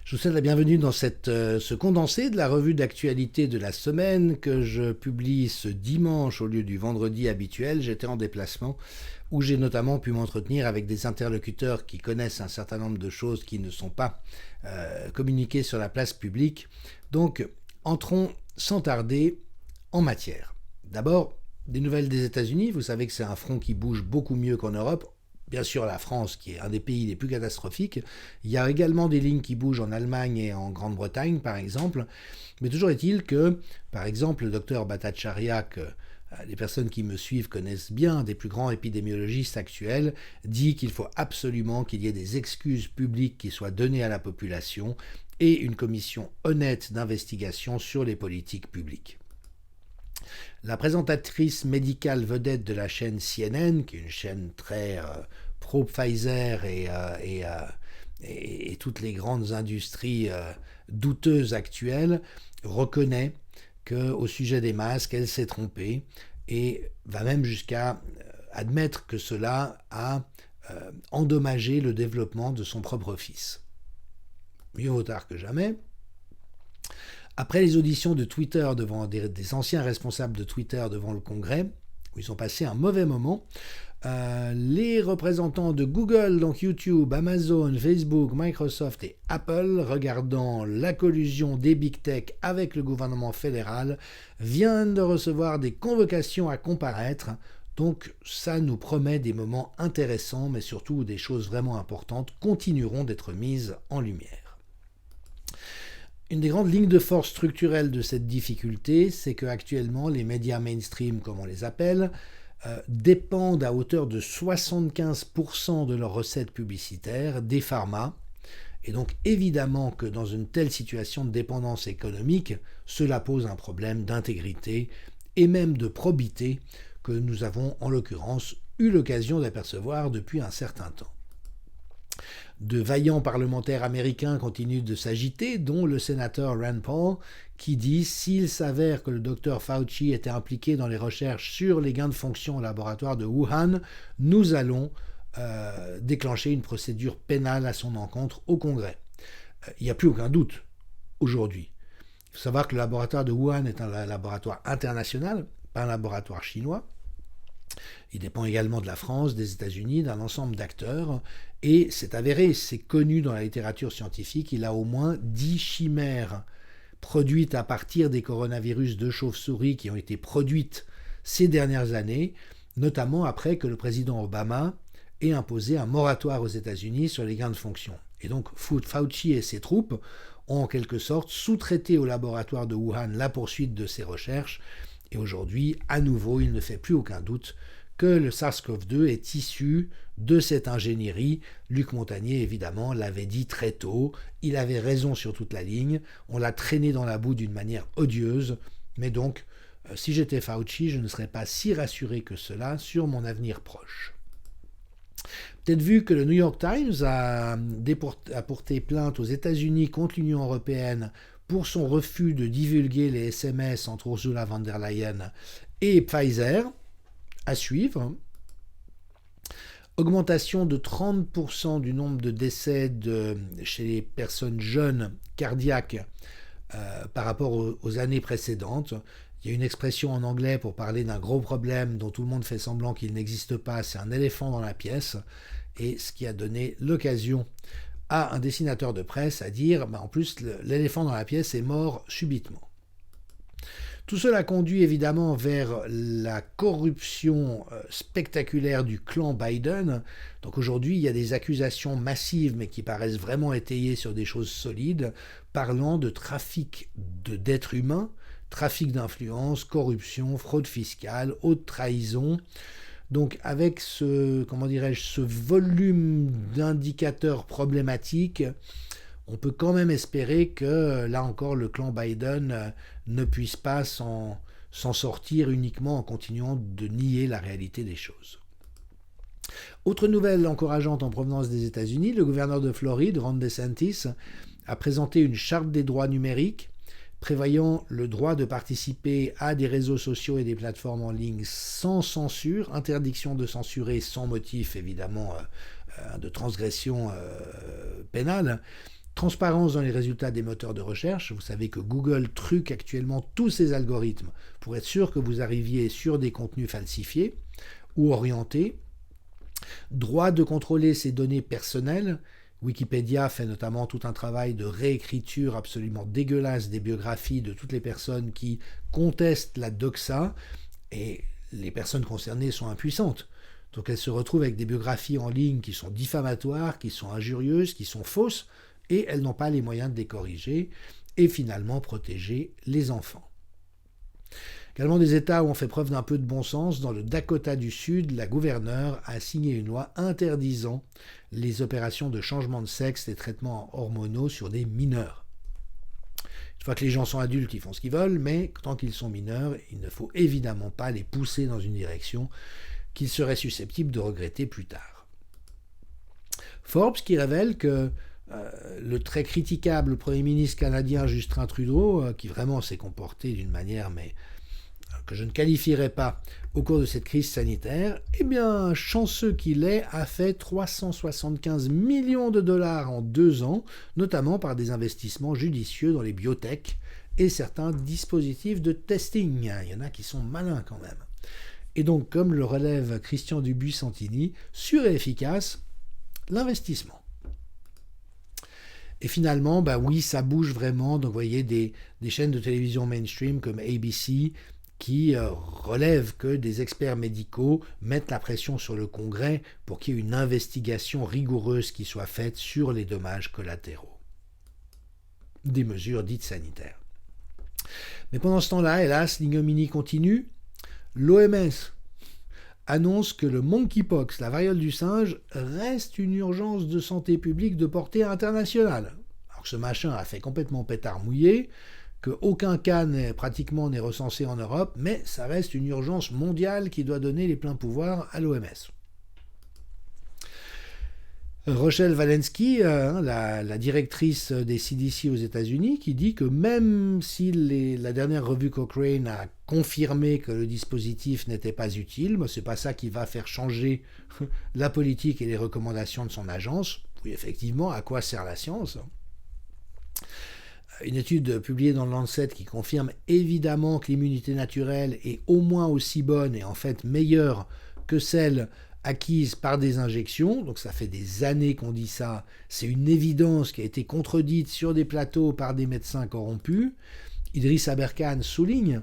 Je vous souhaite la bienvenue dans ce condensé de la revue d'actualité de la semaine que je publie ce dimanche au lieu du vendredi habituel. J'étais en déplacement où j'ai notamment pu m'entretenir avec des interlocuteurs qui connaissent un certain nombre de choses qui ne sont pas communiquées sur la place publique. Donc, entrons sans tarder en matière. D'abord, des nouvelles des États-Unis. Vous savez que c'est un front qui bouge beaucoup mieux qu'en Europe. Bien sûr, la France, qui est un des pays les plus catastrophiques. Il y a également des lignes qui bougent en Allemagne et en Grande-Bretagne, par exemple. Mais toujours est-il que, par exemple, le docteur Bhattacharya, que les personnes qui me suivent connaissent bien, des plus grands épidémiologistes actuels, dit qu'il faut absolument qu'il y ait des excuses publiques qui soient données à la population et une commission honnête d'investigation sur les politiques publiques. La présentatrice médicale vedette de la chaîne CNN, qui est une chaîne très pro-Pfizer et toutes les grandes industries douteuses actuelles, reconnaît qu'au sujet des masques, elle s'est trompée et va même jusqu'à admettre que cela a endommagé le développement de son propre fils. Mieux vaut tard que jamais. Après les auditions de Twitter devant des anciens responsables de Twitter devant le Congrès, où ils ont passé un mauvais moment, les représentants de Google, donc YouTube, Amazon, Facebook, Microsoft et Apple, regardant la collusion des Big Tech avec le gouvernement fédéral, viennent de recevoir des convocations à comparaître. Donc ça nous promet des moments intéressants, mais surtout des choses vraiment importantes continueront d'être mises en lumière. Une des grandes lignes de force structurelles de cette difficulté, c'est qu'actuellement, les médias mainstream, comme on les appelle, dépendent à hauteur de 75% de leurs recettes publicitaires des pharma. Et donc, évidemment que dans une telle situation de dépendance économique, cela pose un problème d'intégrité et même de probité que nous avons, en l'occurrence, eu l'occasion d'apercevoir depuis un certain temps. De vaillants parlementaires américains continuent de s'agiter, dont le sénateur Rand Paul, qui dit « S'il s'avère que le docteur Fauci était impliqué dans les recherches sur les gains de fonction au laboratoire de Wuhan, nous allons déclencher une procédure pénale à son encontre au Congrès. » Il n'y a plus aucun doute aujourd'hui. Il faut savoir que le laboratoire de Wuhan est un laboratoire international, pas un laboratoire chinois. Il dépend également de la France, des États-Unis, d'un ensemble d'acteurs, et c'est avéré, c'est connu dans la littérature scientifique, il a au moins 10 chimères produites à partir des coronavirus de chauve-souris qui ont été produites ces dernières années, notamment après que le président Obama ait imposé un moratoire aux États-Unis sur les gains de fonction. Et donc Fauci et ses troupes ont en quelque sorte sous-traité au laboratoire de Wuhan la poursuite de ses recherches, et aujourd'hui, à nouveau, il ne fait plus aucun doute que le SARS-CoV-2 est issu de cette ingénierie. Luc Montagnier, évidemment, l'avait dit très tôt. Il avait raison sur toute la ligne. On l'a traîné dans la boue d'une manière odieuse. Mais donc, si j'étais Fauci, je ne serais pas si rassuré que cela sur mon avenir proche. Peut-être vu que le New York Times a porté plainte aux États-Unis contre l'Union européenne pour son refus de divulguer les SMS entre Ursula von der Leyen et Pfizer, à suivre. Augmentation de 30% du nombre de décès chez les personnes jeunes cardiaques par rapport aux années précédentes. Il y a une expression en anglais pour parler d'un gros problème dont tout le monde fait semblant qu'il n'existe pas, c'est un éléphant dans la pièce, et ce qui a donné l'occasion à un dessinateur de presse à dire en plus l'éléphant dans la pièce est mort subitement. Tout cela conduit évidemment vers la corruption spectaculaire du clan Biden. Donc aujourd'hui, il y a des accusations massives, mais qui paraissent vraiment étayées sur des choses solides, parlant de trafic d'êtres humains, trafic d'influence, corruption, fraude fiscale, haute trahison. Donc avec ce volume d'indicateurs problématiques, on peut quand même espérer que, là encore, le clan Biden ne puisse pas s'en sortir uniquement en continuant de nier la réalité des choses. Autre nouvelle encourageante en provenance des États-Unis, le gouverneur de Floride, Ron DeSantis, a présenté une charte des droits numériques prévoyant le droit de participer à des réseaux sociaux et des plateformes en ligne sans censure, interdiction de censurer sans motif évidemment de transgression pénale, Transparence dans les résultats des moteurs de recherche. Vous savez que Google truque actuellement tous ses algorithmes pour être sûr que vous arriviez sur des contenus falsifiés ou orientés. Droit de contrôler ses données personnelles. Wikipédia fait notamment tout un travail de réécriture absolument dégueulasse des biographies de toutes les personnes qui contestent la doxa, et les personnes concernées sont impuissantes. Donc elles se retrouvent avec des biographies en ligne qui sont diffamatoires, qui sont injurieuses, qui sont fausses, et elles n'ont pas les moyens de les corriger, et finalement protéger les enfants. Également des États où on fait preuve d'un peu de bon sens. Dans le Dakota du Sud, la gouverneure a signé une loi interdisant les opérations de changement de sexe et traitements hormonaux sur des mineurs. Une fois que les gens sont adultes, ils font ce qu'ils veulent, mais tant qu'ils sont mineurs, il ne faut évidemment pas les pousser dans une direction qu'ils seraient susceptibles de regretter plus tard. Forbes qui révèle que le très critiquable Premier ministre canadien Justin Trudeau, qui vraiment s'est comporté d'une manière que je ne qualifierais pas au cours de cette crise sanitaire, eh bien, chanceux qu'il est, a fait 375 millions de dollars en 2 ans, notamment par des investissements judicieux dans les biotech et certains dispositifs de testing. Il y en a qui sont malins quand même. Et donc, comme le relève Christian Dubuis-Santini, sûr et efficace, l'investissement. Et finalement, oui, ça bouge vraiment. Donc, vous voyez des chaînes de télévision mainstream comme ABC qui relèvent que des experts médicaux mettent la pression sur le Congrès pour qu'il y ait une investigation rigoureuse qui soit faite sur les dommages collatéraux des mesures dites sanitaires. Mais pendant ce temps-là, hélas, l'ignominie continue. L'OMS annonce que le monkeypox, la variole du singe, reste une urgence de santé publique de portée internationale. Alors que ce machin a fait complètement pétard mouillé, qu'aucun cas pratiquement n'est recensé en Europe, mais ça reste une urgence mondiale qui doit donner les pleins pouvoirs à l'OMS. Rochelle Walensky, la directrice des CDC aux États-Unis, qui dit que même si la dernière revue Cochrane a confirmé que le dispositif n'était pas utile, c'est pas ça qui va faire changer la politique et les recommandations de son agence. Oui, effectivement, à quoi sert la science ? Une étude publiée dans le Lancet qui confirme évidemment que l'immunité naturelle est au moins aussi bonne et en fait meilleure que celle acquise par des injections. Donc ça fait des années qu'on dit ça. C'est une évidence qui a été contredite sur des plateaux par des médecins corrompus. Idriss Aberkan souligne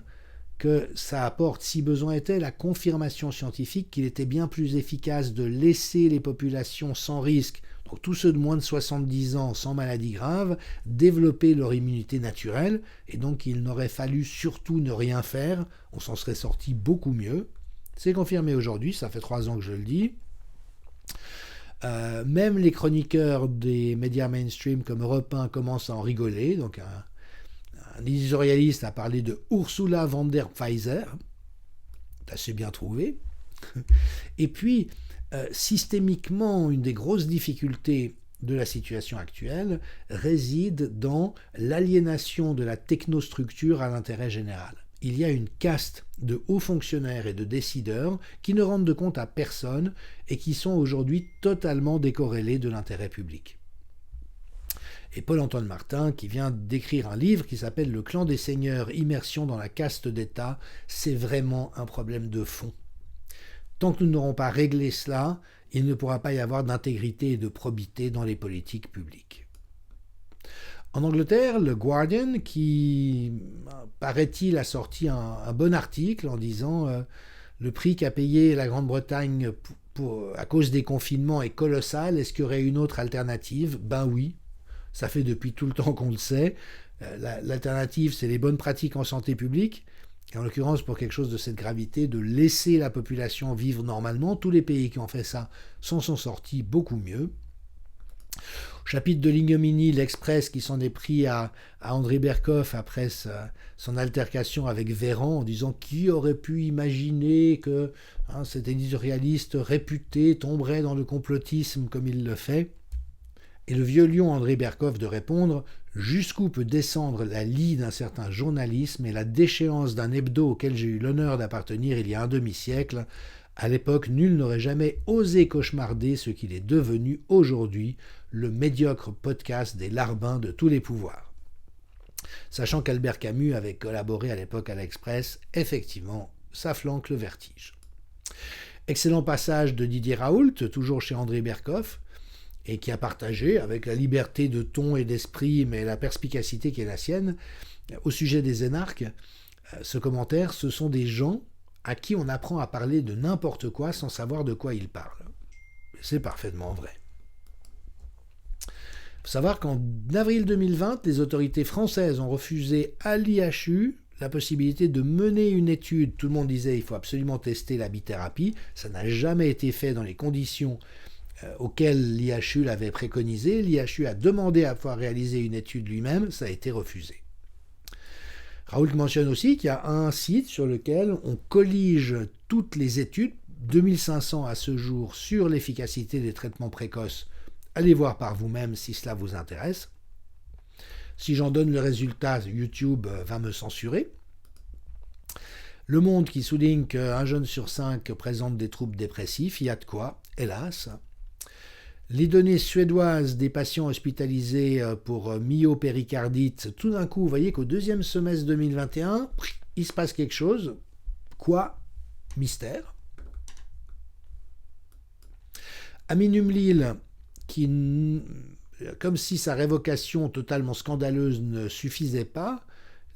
que ça apporte, si besoin était, la confirmation scientifique qu'il était bien plus efficace de laisser les populations sans risque, donc tous ceux de moins de 70 ans sans maladie grave, développer leur immunité naturelle, et donc il n'aurait fallu surtout ne rien faire, on s'en serait sorti beaucoup mieux. C'est confirmé aujourd'hui, ça fait 3 ans que je le dis. Même les chroniqueurs des médias mainstream comme Europe 1 commencent à en rigoler, donc un éditorialiste a parlé de Ursula von der Pfizer, assez bien trouvé. Et puis, systémiquement, une des grosses difficultés de la situation actuelle réside dans l'aliénation de la technostructure à l'intérêt général. Il y a une caste de hauts fonctionnaires et de décideurs qui ne rendent de compte à personne et qui sont aujourd'hui totalement décorrélés de l'intérêt public. Et Paul-Antoine Martin, qui vient d'écrire un livre qui s'appelle « Le clan des seigneurs, immersion dans la caste d'État », c'est vraiment un problème de fond. Tant que nous n'aurons pas réglé cela, il ne pourra pas y avoir d'intégrité et de probité dans les politiques publiques. En Angleterre, le Guardian, qui, paraît-il, a sorti un bon article en disant le prix qu'a payé la Grande-Bretagne à cause des confinements est colossal, est-ce qu'il y aurait une autre alternative ? Ben oui. Ça fait depuis tout le temps qu'on le sait. L'alternative, c'est les bonnes pratiques en santé publique. Et en l'occurrence, pour quelque chose de cette gravité, de laisser la population vivre normalement. Tous les pays qui ont fait ça s'en sont sortis beaucoup mieux. Au chapitre de l'ignominie, l'Express qui s'en est pris à André Berkoff après son altercation avec Véran en disant qui aurait pu imaginer que cet éditorialiste réputé tomberait dans le complotisme comme il le fait. Et le vieux lion André Berkoff de répondre « Jusqu'où peut descendre la lie d'un certain journalisme et la déchéance d'un hebdo auquel j'ai eu l'honneur d'appartenir il y a un demi-siècle. À l'époque, nul n'aurait jamais osé cauchemarder ce qu'il est devenu aujourd'hui, le médiocre podcast des larbins de tous les pouvoirs. Sachant qu'Albert Camus avait collaboré à l'époque à l'Express, effectivement, ça flanque le vertige. Excellent passage de Didier Raoult, toujours chez André Berkoff, et qui a partagé, avec la liberté de ton et d'esprit, mais la perspicacité qui est la sienne, au sujet des énarques, ce commentaire, ce sont des gens à qui on apprend à parler de n'importe quoi sans savoir de quoi ils parlent. C'est parfaitement vrai. Il faut savoir qu'en avril 2020, les autorités françaises ont refusé à l'IHU la possibilité de mener une étude. Tout le monde disait qu'il faut absolument tester la bithérapie. Ça n'a jamais été fait dans les conditions auxquelles l'IHU l'avait préconisé. L'IHU a demandé à pouvoir réaliser une étude lui-même, ça a été refusé. Raoult mentionne aussi qu'il y a un site sur lequel on collige toutes les études, 2500 à ce jour, sur l'efficacité des traitements précoces. Allez voir par vous-même si cela vous intéresse. Si j'en donne le résultat, YouTube va me censurer. Le Monde qui souligne qu'un jeune sur 5 présente des troubles dépressifs, il y a de quoi, hélas. Les données suédoises des patients hospitalisés pour myopéricardite, tout d'un coup, vous voyez qu'au deuxième semestre 2021, il se passe quelque chose. Quoi? Mystère. Amin Umlil, qui, comme si sa révocation totalement scandaleuse ne suffisait pas,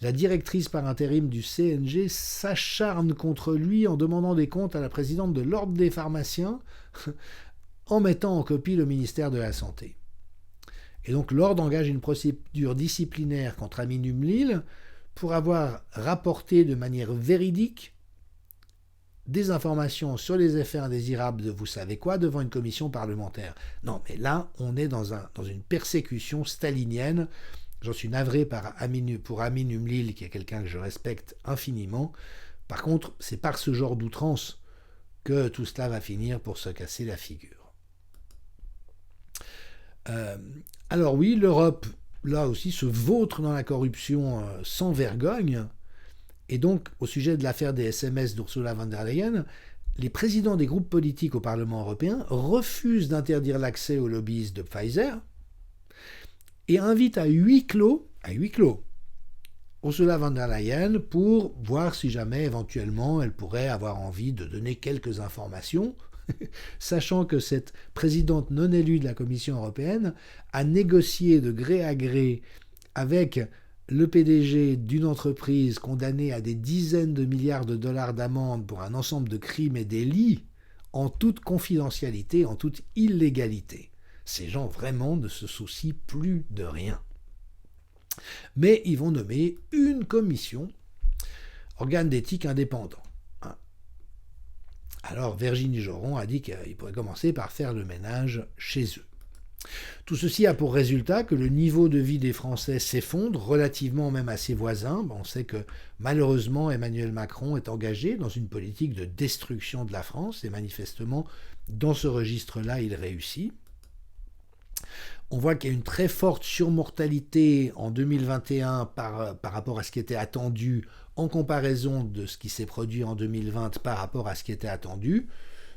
la directrice par intérim du CNG s'acharne contre lui en demandant des comptes à la présidente de l'Ordre des pharmaciens, en mettant en copie le ministère de la Santé. Et donc l'Ordre engage une procédure disciplinaire contre Amin Umlil pour avoir rapporté de manière véridique des informations sur les effets indésirables de vous savez quoi devant une commission parlementaire. Non, mais là, on est dans une persécution stalinienne. J'en suis navré pour Amin Umlil, qui est quelqu'un que je respecte infiniment. Par contre, c'est par ce genre d'outrance que tout cela va finir pour se casser la figure. Alors oui, l'Europe, là aussi, se vautre dans la corruption sans vergogne. Et donc, au sujet de l'affaire des SMS d'Ursula von der Leyen, les présidents des groupes politiques au Parlement européen refusent d'interdire l'accès aux lobbyistes de Pfizer et invitent à huis clos, Ursula von der Leyen pour voir si jamais, éventuellement, elle pourrait avoir envie de donner quelques informations, sachant que cette présidente non élue de la Commission européenne a négocié de gré à gré avec le PDG d'une entreprise condamnée à des dizaines de milliards de dollars d'amende pour un ensemble de crimes et délits en toute confidentialité, en toute illégalité. Ces gens vraiment ne se soucient plus de rien. Mais ils vont nommer une commission, organe d'éthique indépendant. Alors Virginie Joron a dit qu'il pourrait commencer par faire le ménage chez eux. Tout ceci a pour résultat que le niveau de vie des Français s'effondre relativement même à ses voisins. On sait que malheureusement Emmanuel Macron est engagé dans une politique de destruction de la France et manifestement dans ce registre-là il réussit. On voit qu'il y a une très forte surmortalité en 2021 par rapport à ce qui était attendu en comparaison de ce qui s'est produit en 2020 par rapport à ce qui était attendu.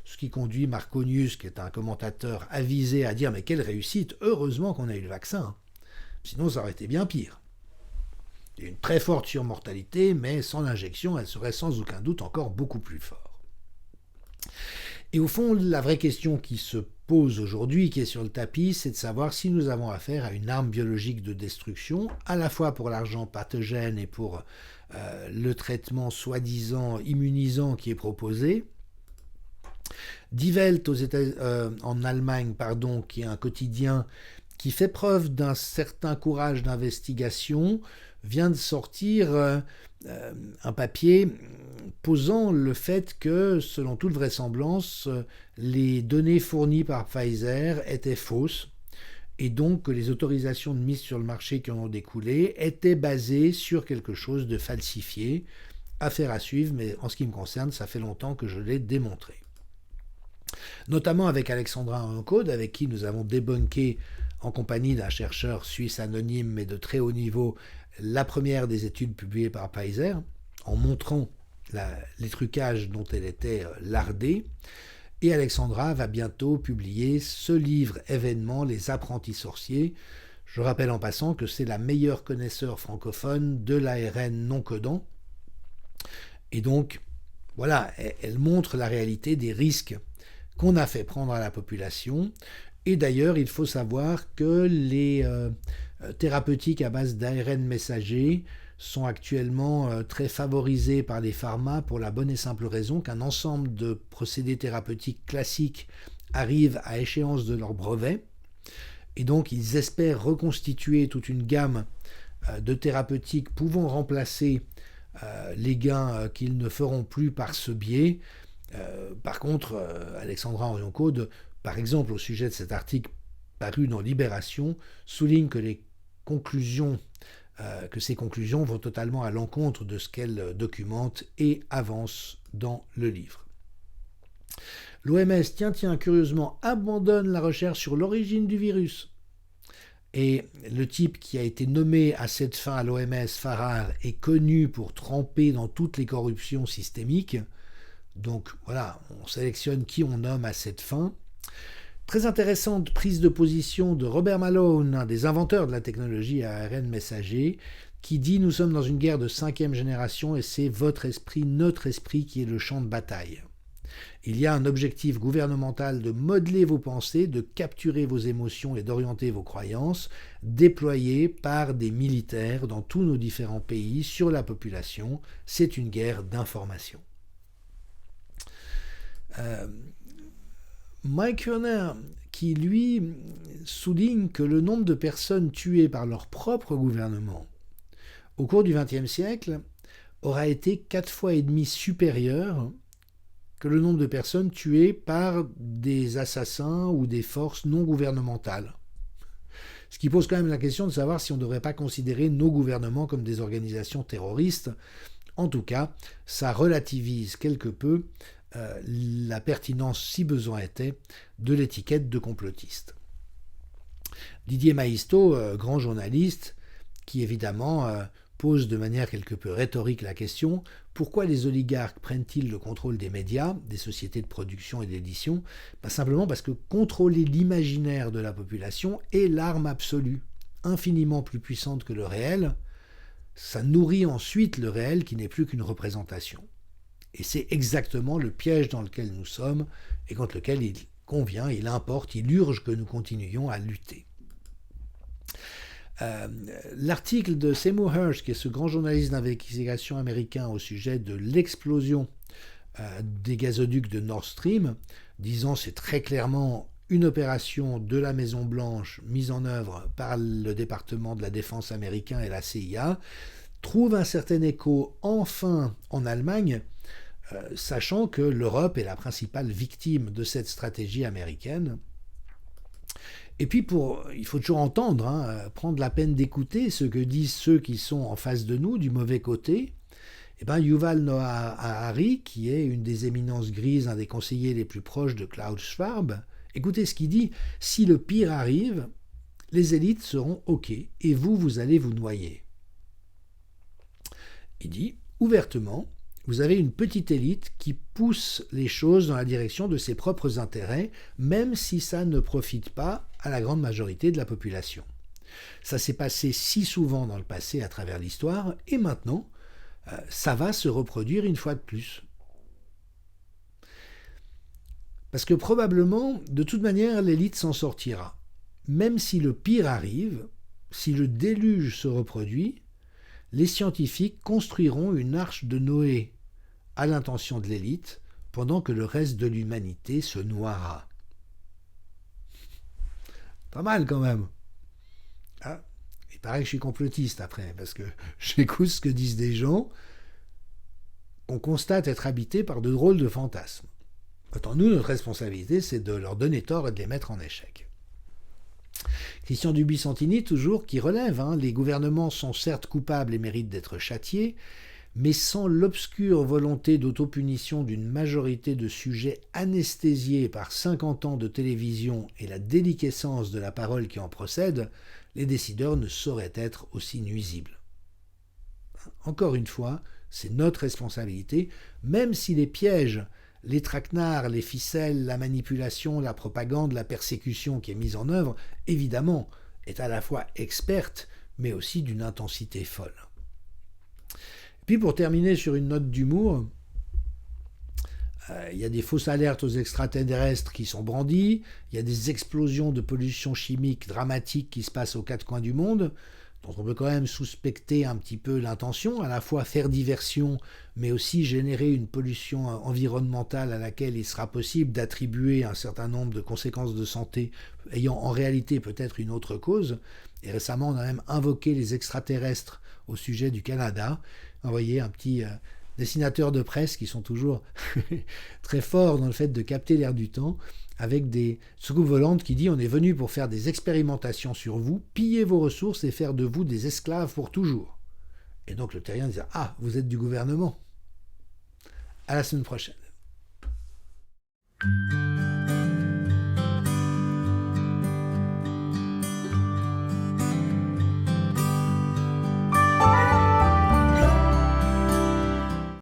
Ce qui conduit Marconius, qui est un commentateur avisé, à dire « Mais quelle réussite, heureusement qu'on a eu le vaccin, sinon ça aurait été bien pire ». Il y a une très forte surmortalité, mais sans l'injection, elle serait sans aucun doute encore beaucoup plus forte. Et au fond, la vraie question qui se pose aujourd'hui, qui est sur le tapis, c'est de savoir si nous avons affaire à une arme biologique de destruction, à la fois pour l'argent pathogène et pour le traitement soi-disant immunisant qui est proposé. Die Welt en Allemagne, qui est un quotidien qui fait preuve d'un certain courage d'investigation, vient de sortir un papier posant le fait que, selon toute vraisemblance, les données fournies par Pfizer étaient fausses et donc que les autorisations de mise sur le marché qui en ont découlé étaient basées sur quelque chose de falsifié. Affaire à suivre, mais en ce qui me concerne, ça fait longtemps que je l'ai démontré. Notamment avec Alexandra Ancode, avec qui nous avons débunké en compagnie d'un chercheur suisse anonyme mais de très haut niveau la première des études publiées par Pfizer, en montrant les trucages dont elle était lardée. Et Alexandra va bientôt publier ce livre événement, Les Apprentis Sorciers. Je rappelle en passant que c'est la meilleure connaisseure francophone de l'ARN non codant. Et donc, voilà, elle montre la réalité des risques qu'on a fait prendre à la population. Et d'ailleurs, il faut savoir que les thérapeutiques à base d'ARN messager sont actuellement très favorisées par les pharma pour la bonne et simple raison qu'un ensemble de procédés thérapeutiques classiques arrivent à échéance de leur brevet. Et donc, ils espèrent reconstituer toute une gamme de thérapeutiques pouvant remplacer les gains qu'ils ne feront plus par ce biais. Par contre, Alexandra Orion-Caude, par exemple, au sujet de cet article paru dans Libération, souligne que ces conclusions vont totalement à l'encontre de ce qu'elle documente et avance dans le livre. L'OMS, curieusement, abandonne la recherche sur l'origine du virus. Et le type qui a été nommé à cette fin à l'OMS, Farrar, est connu pour tremper dans toutes les corruptions systémiques. Donc voilà, on sélectionne qui on nomme à cette fin. Très intéressante prise de position de Robert Malone, un des inventeurs de la technologie à ARN messager, qui dit « Nous sommes dans une guerre de 5e génération et c'est votre esprit, notre esprit qui est le champ de bataille. Il y a un objectif gouvernemental de modeler vos pensées, de capturer vos émotions et d'orienter vos croyances, déployé par des militaires dans tous nos différents pays sur la population. C'est une guerre d'information. » Mike Werner, qui lui souligne que le nombre de personnes tuées par leur propre gouvernement au cours du XXe siècle aura été 4,5 fois supérieur que le nombre de personnes tuées par des assassins ou des forces non gouvernementales. Ce qui pose quand même la question de savoir si on ne devrait pas considérer nos gouvernements comme des organisations terroristes. En tout cas, ça relativise quelque peu la pertinence, si besoin était, de l'étiquette de complotiste. Didier Maisto, grand journaliste, qui évidemment pose de manière quelque peu rhétorique la question « Pourquoi les oligarques prennent-ils le contrôle des médias, des sociétés de production et d'édition ?» Simplement parce que contrôler l'imaginaire de la population est l'arme absolue, infiniment plus puissante que le réel. Ça nourrit ensuite le réel qui n'est plus qu'une représentation. Et c'est exactement le piège dans lequel nous sommes et contre lequel il convient, il importe, il urge que nous continuions à lutter. L'article de Seymour Hersh, qui est ce grand journaliste d'investigation américain au sujet de l'explosion des gazoducs de Nord Stream, disant c'est très clairement une opération de la Maison-Blanche mise en œuvre par le département de la Défense américain et la CIA, trouve un certain écho enfin en Allemagne, sachant que l'Europe est la principale victime de cette stratégie américaine. Et puis, il faut toujours entendre, prendre la peine d'écouter ce que disent ceux qui sont en face de nous, du mauvais côté. Yuval Noah Harari, qui est une des éminences grises, un des conseillers les plus proches de Klaus Schwab, écoutez ce qu'il dit, « Si le pire arrive, les élites seront OK, et vous allez vous noyer. » Il dit, ouvertement, vous avez une petite élite qui pousse les choses dans la direction de ses propres intérêts, même si ça ne profite pas à la grande majorité de la population. Ça s'est passé si souvent dans le passé à travers l'histoire, et maintenant, ça va se reproduire une fois de plus. Parce que probablement, de toute manière, l'élite s'en sortira. Même si le pire arrive, si le déluge se reproduit, les scientifiques construiront une arche de Noé à l'intention de l'élite, pendant que le reste de l'humanité se noiera. Pas mal quand même. Il paraît que je suis complotiste après, parce que j'écoute ce que disent des gens qu'on constate être habités par de drôles de fantasmes. Autant nous, notre responsabilité, c'est de leur donner tort et de les mettre en échec. Christian Dubuis-Santini, toujours, qui relève, les gouvernements sont certes coupables et méritent d'être châtiés, mais sans l'obscure volonté d'autopunition d'une majorité de sujets anesthésiés par 50 ans de télévision et la déliquescence de la parole qui en procède, les décideurs ne sauraient être aussi nuisibles. Encore une fois, c'est notre responsabilité, même si les pièges les traquenards, les ficelles, la manipulation, la propagande, la persécution qui est mise en œuvre, évidemment, est à la fois experte, mais aussi d'une intensité folle. Et puis pour terminer sur une note d'humour, il y a des fausses alertes aux extraterrestres qui sont brandies, il y a des explosions de pollution chimique dramatiques qui se passent aux quatre coins du monde, dont on peut quand même suspecter un petit peu l'intention, à la fois faire diversion, mais aussi générer une pollution environnementale à laquelle il sera possible d'attribuer un certain nombre de conséquences de santé ayant en réalité peut-être une autre cause. Et récemment, on a même invoqué les extraterrestres au sujet du Canada. Vous voyez, un petit dessinateurs de presse qui sont toujours très forts dans le fait de capter l'air du temps, avec des soucoupes volantes qui dit on est venu pour faire des expérimentations sur vous, piller vos ressources et faire de vous des esclaves pour toujours. Et donc le terrien disait ah, vous êtes du gouvernement. À la semaine prochaine.